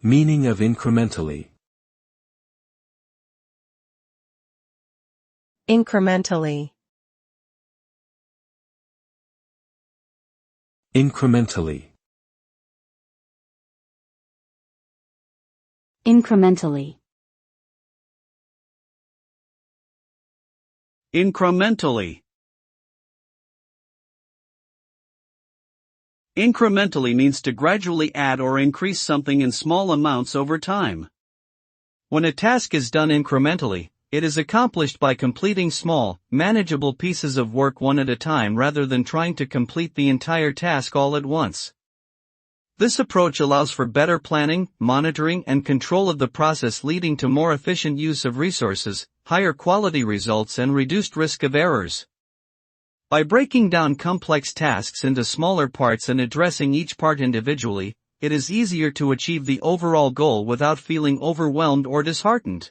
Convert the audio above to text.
Meaning of incrementally. Incrementally. Incrementally. Incrementally. Incrementally. Incrementally means to gradually add or increase something in small amounts over time. When a task is done incrementally, it is accomplished by completing small, manageable pieces of work one at a time rather than trying to complete the entire task all at once. This approach allows for better planning, monitoring, and control of the process, leading to more efficient use of resources, higher quality results, and reduced risk of errors. By breaking down complex tasks into smaller parts and addressing each part individually, it is easier to achieve the overall goal without feeling overwhelmed or disheartened.